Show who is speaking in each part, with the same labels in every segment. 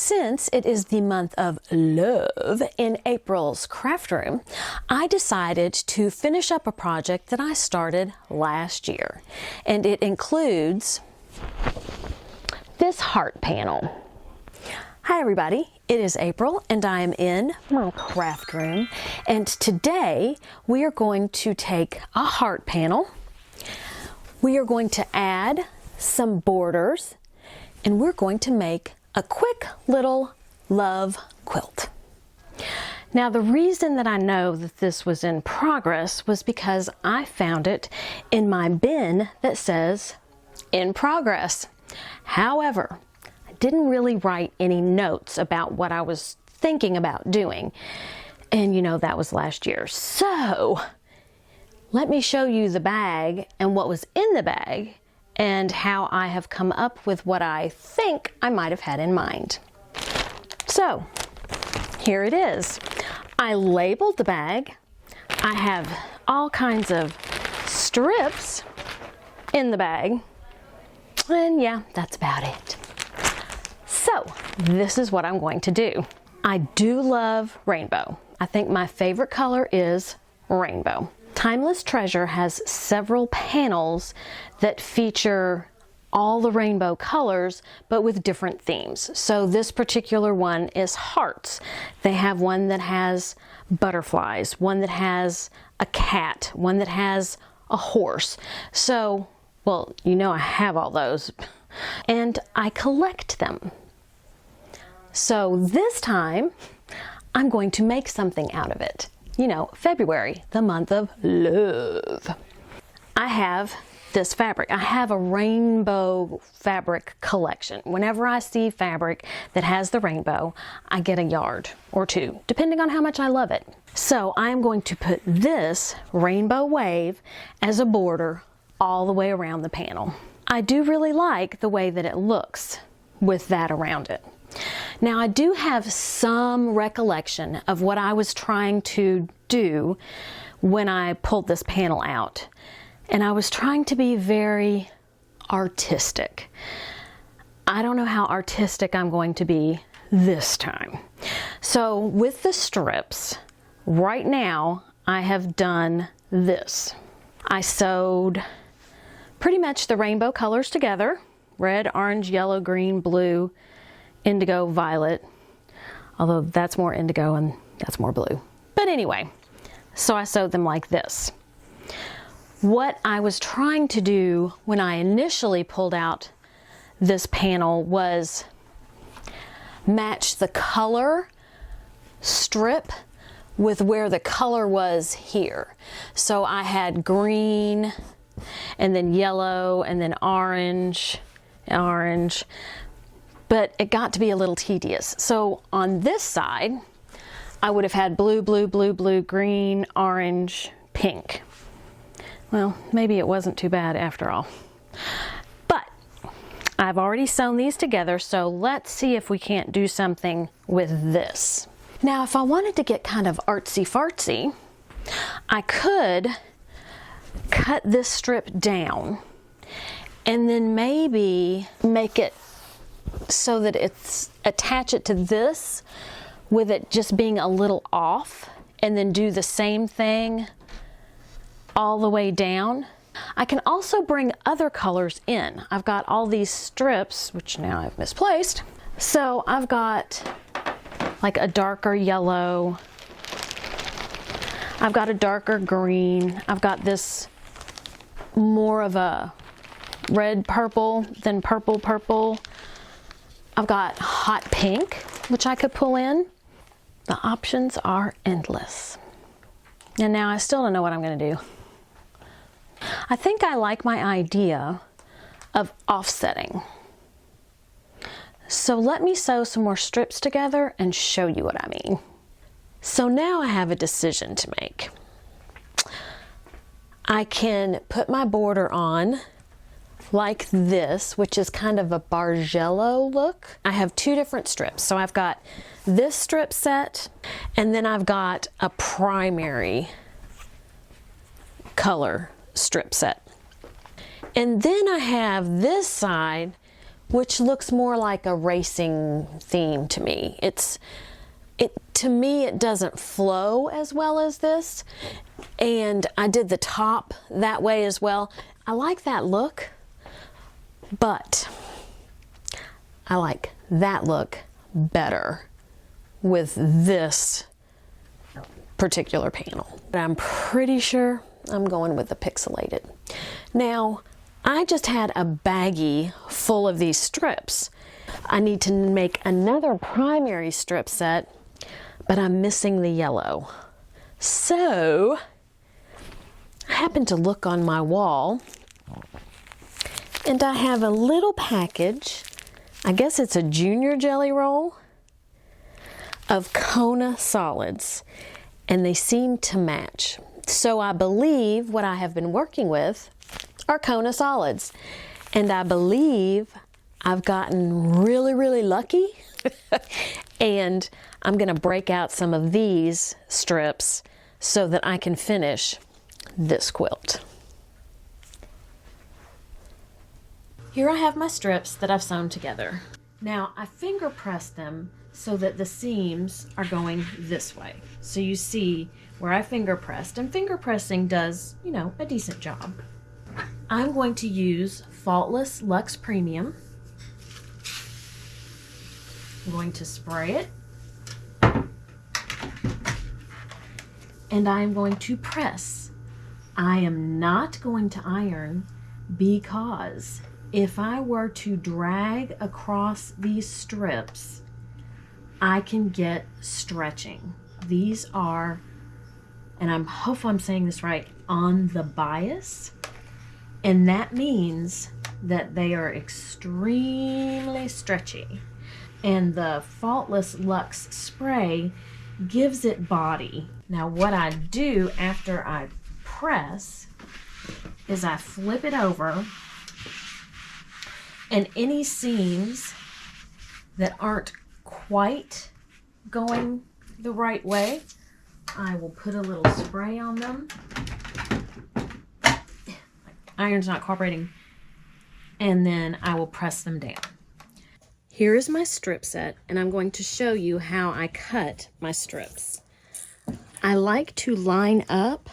Speaker 1: since it is the month of love in April's craft room, I decided to finish up a project that I started last year. And it includes this heart panel. Hi everybody, it is April and I am in my craft room. And today we are going to take a heart panel. We are going to add some borders and we're going to make a quick little love quilt. Now the reason that I know that this was in progress was because I found it in my bin that says in progress. However, I didn't really write any notes about what I was thinking about doing. And you know, that was last year. So let me show you the bag and what was in the bag and how I have come up with what I think I might have had in mind. So here it is. I labeled the bag. I have all kinds of strips in the bag. And yeah, that's about it. So this is what I'm going to do. I do love rainbow. I think my favorite color is rainbow. Timeless Treasure has several panels that feature all the rainbow colors, but with different themes. So this particular one is hearts. They have one that has butterflies, one that has a cat, one that has a horse. So, well, you know I have all those. And I collect them. So this time, I'm going to make something out of it. You know, February, the month of love. I have this fabric. I have a rainbow fabric collection. Whenever I see fabric that has the rainbow, I get a yard or two, depending on how much I love it. So I'm going to put this rainbow wave as a border all the way around the panel. I do really like the way that it looks with that around it. Now I do have some recollection of what I was trying to do when I pulled this panel out. And I was trying to be very artistic. I don't know how artistic I'm going to be this time. So with the strips, right now I have done this. I sewed pretty much the rainbow colors together. Red, orange, yellow, green, blue, indigo, violet, although that's more indigo and that's more blue. But anyway, so I sewed them like this. What I was trying to do when I initially pulled out this panel was match the color strip with where the color was here. So I had green and then yellow and then orange, but it got to be a little tedious. So on this side, I would have had blue, blue, blue, blue, green, orange, pink. Well, maybe it wasn't too bad after all. But I've already sewn these together, so let's see if we can't do something with this. Now, if I wanted to get kind of artsy-fartsy, I could cut this strip down and then maybe make it so that attach it to this with it just being a little off, and then do the same thing all the way down. I can also bring other colors in. I've got all these strips, which now I've misplaced. So I've got like a darker yellow. I've got a darker green. I've got this more of a red purple than purple purple. I've got hot pink, which I could pull in. The options are endless. And now I still don't know what I'm going to do. I think I like my idea of offsetting. So let me sew some more strips together and show you what I mean. So now I have a decision to make. I can put my border on like this, which is kind of a Bargello look. I have two different strips. So I've got this strip set, and then I've got a primary color strip set. And then I have this side, which looks more like a racing theme to me. To me, it doesn't flow as well as this, and I did the top that way as well. I like that look, but I like that look better with this particular panel. But I'm pretty sure I'm going with the Pixelated. Now, I just had a baggie full of these strips. I need to make another primary strip set, but I'm missing the yellow. So, I happened to look on my wall, and I have a little package, I guess it's a junior jelly roll, of Kona solids, and they seem to match. So I believe what I have been working with are Kona solids, and I believe I've gotten really, really lucky. And I'm gonna break out some of these strips so that I can finish this quilt. Here I have my strips that I've sewn together. Now I finger press them so that the seams are going this way. So you see where I finger pressed, and finger pressing does, you know, a decent job. I'm going to use Faultless Luxe Premium. I'm going to spray it, and I'm going to press. I am not going to iron because if I were to drag across these strips, I can get stretching. These are, and I hope I'm saying this right, on the bias, and that means that they are extremely stretchy. And the Faultless Luxe spray gives it body. Now what I do after I press is I flip it over, and any seams that aren't quite going the right way, I will put a little spray on them. Iron's not cooperating. And then I will press them down. Here is my strip set, and I'm going to show you how I cut my strips. I like to line up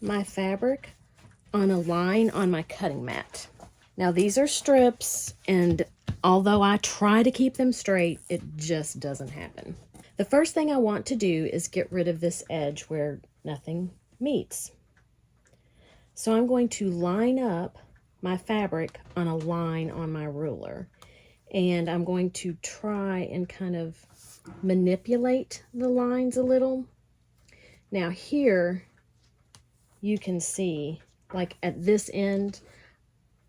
Speaker 1: my fabric on a line on my cutting mat. Now these are strips, and although I try to keep them straight, it just doesn't happen. The first thing I want to do is get rid of this edge where nothing meets. So I'm going to line up my fabric on a line on my ruler. And I'm going to try and kind of manipulate the lines a little. Now here, you can see, like at this end,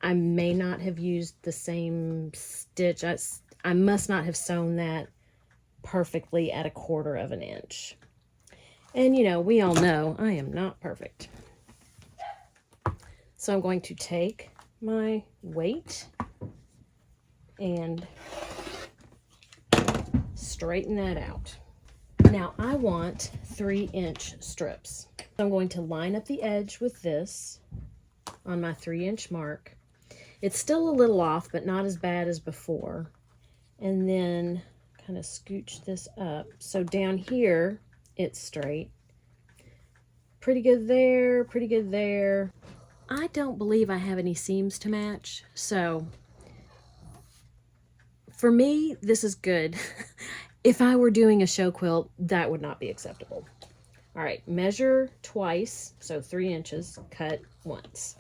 Speaker 1: I may not have used the same stitch. I must not have sewn that perfectly at 1/4 of an inch. And you know, we all know I am not perfect. So I'm going to take my weight and straighten that out. Now I want 3-inch strips. I'm going to line up the edge with this on my 3-inch mark. It's still a little off, but not as bad as before. And then kind of scooch this up. So down here, it's straight. Pretty good there, pretty good there. I don't believe I have any seams to match, so for me, this is good. If I were doing a show quilt, that would not be acceptable. All right, measure twice, so 3 inches, cut once.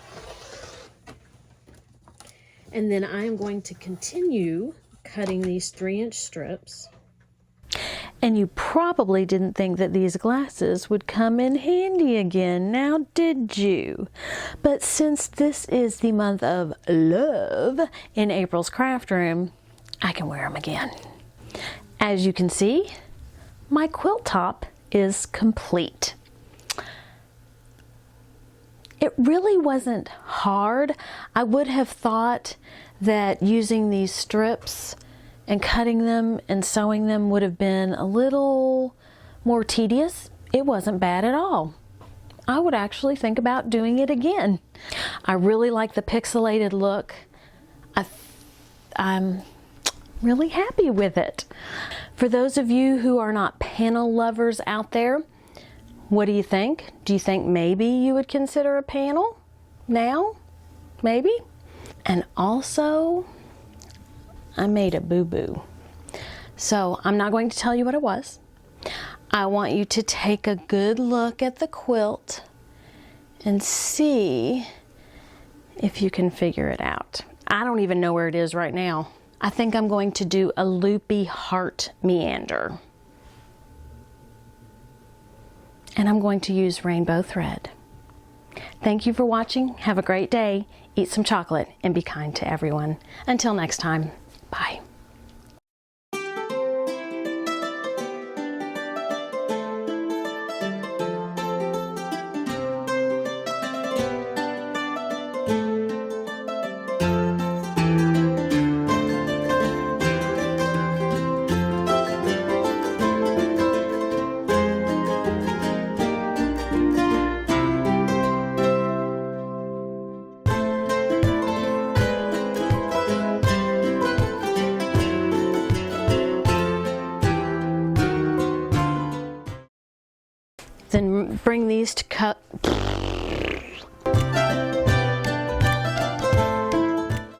Speaker 1: And then I am going to continue cutting these 3-inch strips. And you probably didn't think that these glasses would come in handy again, now did you? But since this is the month of love in April's craft room, I can wear them again. As you can see, my quilt top is complete. It really wasn't hard. I would have thought that using these strips and cutting them and sewing them would have been a little more tedious. It wasn't bad at all. I would actually think about doing it again. I really like the pixelated look. I I'm really happy with it. For those of you who are not panel lovers out there, what do you think? Do you think maybe you would consider a panel now? Maybe? And also, I made a boo-boo. So I'm not going to tell you what it was. I want you to take a good look at the quilt and see if you can figure it out. I don't even know where it is right now. I think I'm going to do a loopy heart meander. And I'm going to use rainbow thread. Thank you for watching. Have a great day. Eat some chocolate and be kind to everyone. Until next time, bye. Then bring these to cut.